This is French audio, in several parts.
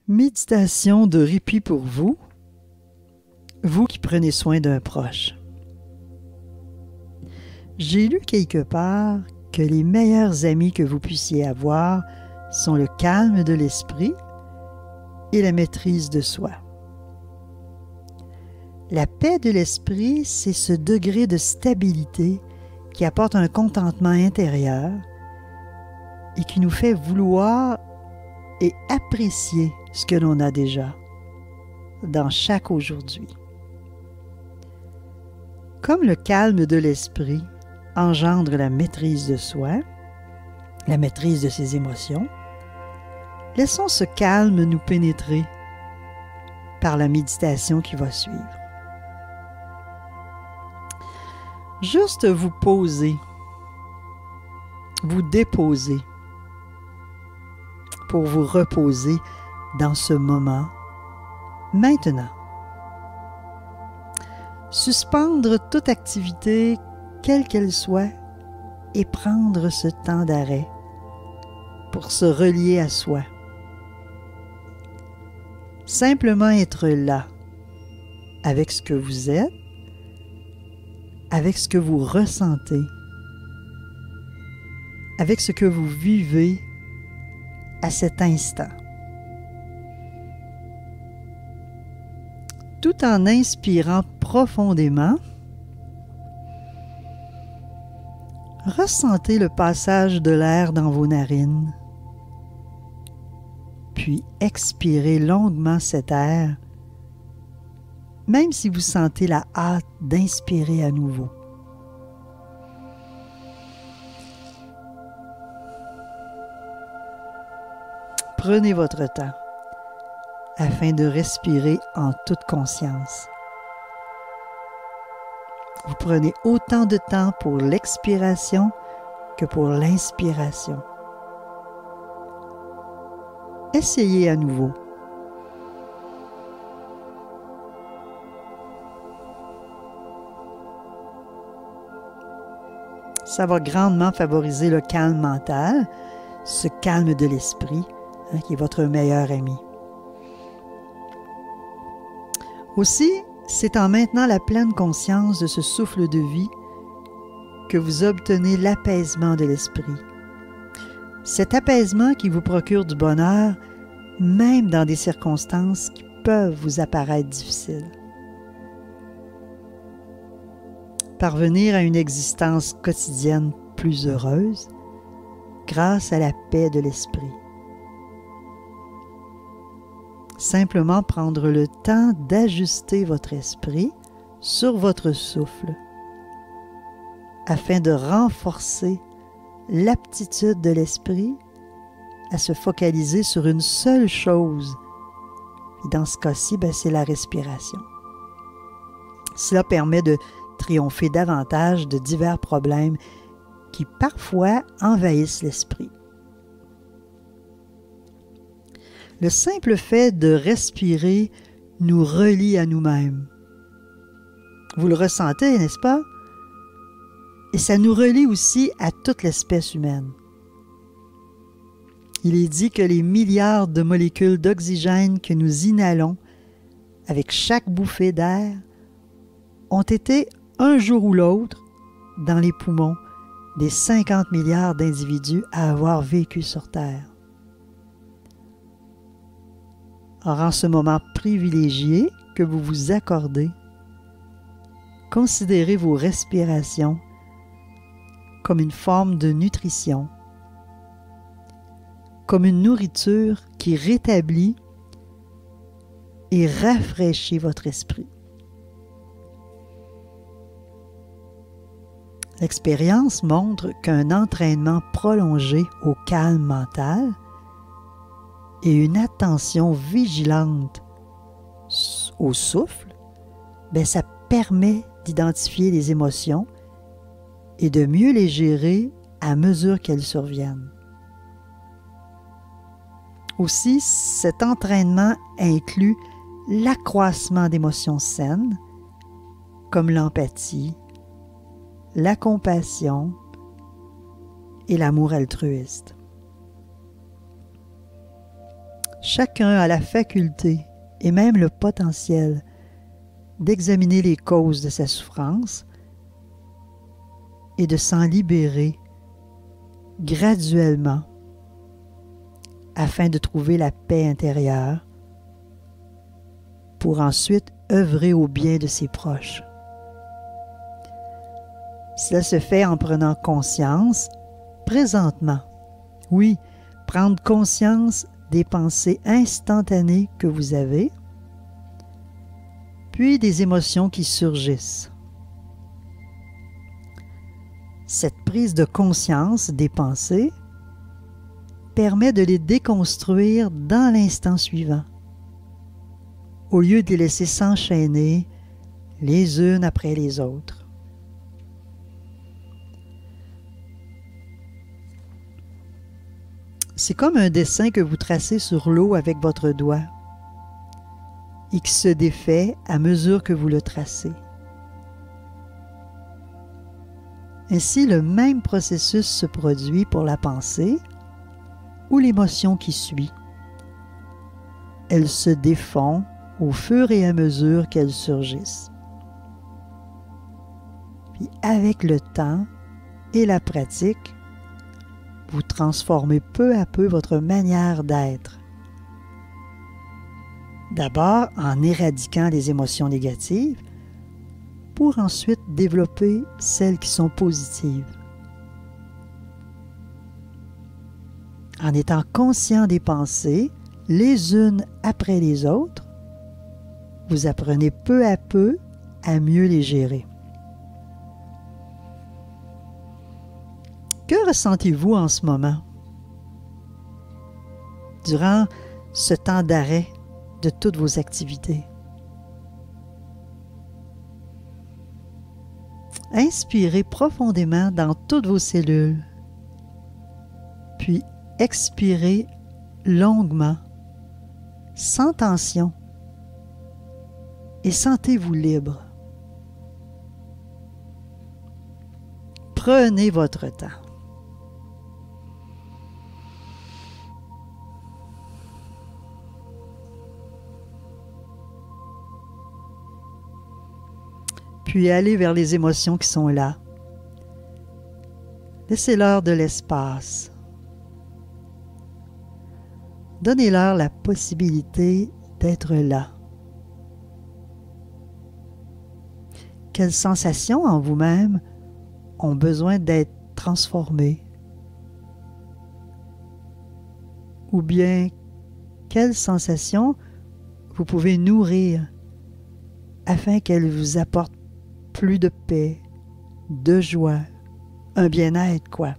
Méditation de répit pour vous, vous qui prenez soin d'un proche. J'ai lu quelque part que les meilleurs amis que vous puissiez avoir sont le calme de l'esprit et la maîtrise de soi. La paix de l'esprit, c'est ce degré de stabilité qui apporte un contentement intérieur et qui nous fait vouloir et apprécier ce que l'on a déjà dans chaque aujourd'hui. Comme le calme de l'esprit engendre la maîtrise de soi, la maîtrise de ses émotions, laissons ce calme nous pénétrer par la méditation qui va suivre. Juste vous poser, vous déposer pour vous reposer dans ce moment, maintenant. Suspendre toute activité, quelle qu'elle soit, et prendre ce temps d'arrêt pour se relier à soi. Simplement être là, avec ce que vous êtes, avec ce que vous ressentez, avec ce que vous vivez à cet instant. Tout en inspirant profondément, ressentez le passage de l'air dans vos narines, puis expirez longuement cet air, même si vous sentez la hâte d'inspirer à nouveau. Prenez votre temps afin de respirer en toute conscience. Vous prenez autant de temps pour l'expiration que pour l'inspiration. Essayez à nouveau. Ça va grandement favoriser le calme mental, ce calme de l'esprit, qui est votre meilleur ami. Aussi, c'est en maintenant la pleine conscience de ce souffle de vie que vous obtenez l'apaisement de l'esprit. Cet apaisement qui vous procure du bonheur, même dans des circonstances qui peuvent vous apparaître difficiles. Parvenir à une existence quotidienne plus heureuse grâce à la paix de l'esprit. Simplement prendre le temps d'ajuster votre esprit sur votre souffle afin de renforcer l'aptitude de l'esprit à se focaliser sur une seule chose. Et dans ce cas-ci, c'est la respiration. Cela permet de triompher davantage de divers problèmes qui parfois envahissent l'esprit. Le simple fait de respirer nous relie à nous-mêmes. Vous le ressentez, n'est-ce pas? Et ça nous relie aussi à toute l'espèce humaine. Il est dit que les milliards de molécules d'oxygène que nous inhalons avec chaque bouffée d'air ont été, un jour ou l'autre, dans les poumons des 50 milliards d'individus à avoir vécu sur Terre. Or, en ce moment privilégié que vous vous accordez, considérez vos respirations comme une forme de nutrition, comme une nourriture qui rétablit et rafraîchit votre esprit. L'expérience montre qu'un entraînement prolongé au calme mental et une attention vigilante au souffle, ça permet d'identifier les émotions et de mieux les gérer à mesure qu'elles surviennent. Aussi, cet entraînement inclut l'accroissement d'émotions saines, comme l'empathie, la compassion et l'amour altruiste. Chacun a la faculté et même le potentiel d'examiner les causes de sa souffrance et de s'en libérer graduellement afin de trouver la paix intérieure pour ensuite œuvrer au bien de ses proches. Cela se fait en prenant conscience présentement. Oui, prendre conscience des pensées instantanées que vous avez, puis des émotions qui surgissent. Cette prise de conscience des pensées permet de les déconstruire dans l'instant suivant, au lieu de les laisser s'enchaîner les unes après les autres. C'est comme un dessin que vous tracez sur l'eau avec votre doigt et qui se défait à mesure que vous le tracez. Ainsi, le même processus se produit pour la pensée ou l'émotion qui suit. Elles se défont au fur et à mesure qu'elles surgissent. Puis avec le temps et la pratique, vous transformez peu à peu votre manière d'être. D'abord en éradiquant les émotions négatives, pour ensuite développer celles qui sont positives. En étant conscient des pensées, les unes après les autres, vous apprenez peu à peu à mieux les gérer. Que ressentez-vous en ce moment? Durant ce temps d'arrêt de toutes vos activités. Inspirez profondément dans toutes vos cellules, puis expirez longuement, sans tension, et sentez-vous libre. Prenez votre temps. Puis allez vers les émotions qui sont là. Laissez-leur de l'espace. Donnez-leur la possibilité d'être là. Quelles sensations en vous-même ont besoin d'être transformées? Ou bien, quelles sensations vous pouvez nourrir afin qu'elles vous apportent plus de paix, de joie, un bien-être, quoi.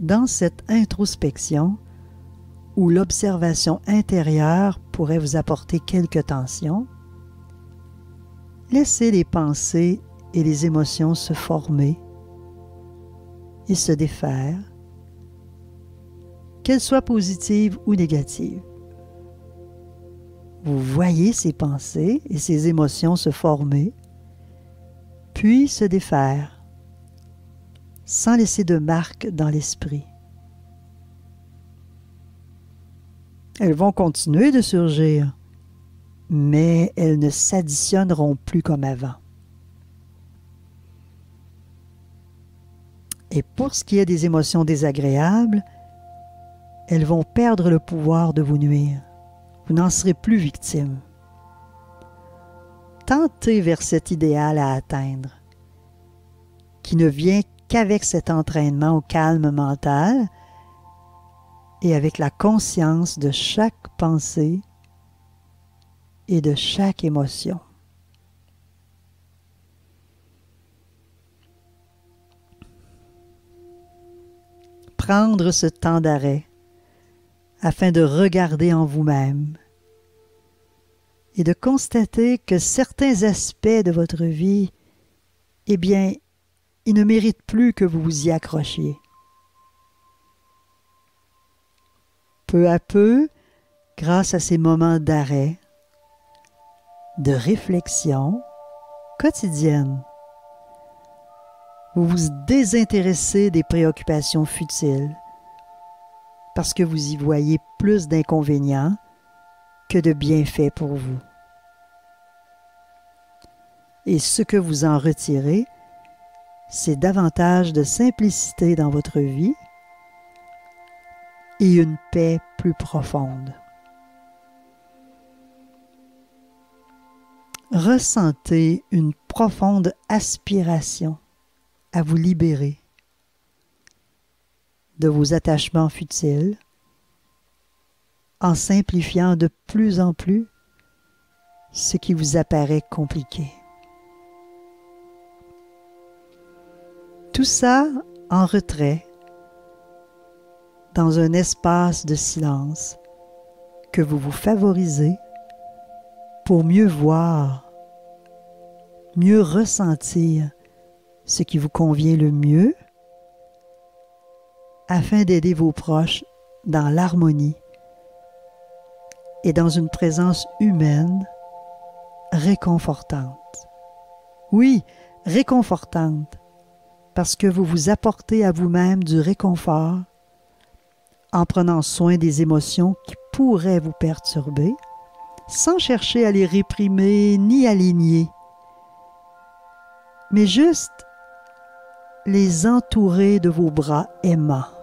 Dans cette introspection, où l'observation intérieure pourrait vous apporter quelques tensions, laissez les pensées et les émotions se former et se défaire, qu'elles soient positives ou négatives. Vous voyez ces pensées et ces émotions se former, puis se défaire, sans laisser de marque dans l'esprit. Elles vont continuer de surgir, mais elles ne s'additionneront plus comme avant. Et pour ce qui est des émotions désagréables, elles vont perdre le pouvoir de vous nuire. Vous n'en serez plus victime. Tentez vers cet idéal à atteindre, qui ne vient qu'avec cet entraînement au calme mental et avec la conscience de chaque pensée et de chaque émotion. Prendre ce temps d'arrêt afin de regarder en vous-même et de constater que certains aspects de votre vie, eh bien, ils ne méritent plus que vous vous y accrochiez. Peu à peu, grâce à ces moments d'arrêt, de réflexion quotidienne, Vous vous désintéressez des préoccupations futiles parce que vous y voyez plus d'inconvénients que de bienfaits pour vous. Et ce que vous en retirez, c'est davantage de simplicité dans votre vie et une paix plus profonde. Ressentez une profonde aspiration à vous libérer de vos attachements futiles en simplifiant de plus en plus ce qui vous apparaît compliqué. Tout ça en retrait dans un espace de silence que vous vous favorisez pour mieux voir, mieux ressentir ce qui vous convient le mieux afin d'aider vos proches dans l'harmonie et dans une présence humaine réconfortante. Oui, réconfortante, parce que vous vous apportez à vous-même du réconfort en prenant soin des émotions qui pourraient vous perturber, sans chercher à les réprimer ni à les nier, mais juste les entourer de vos bras aimants.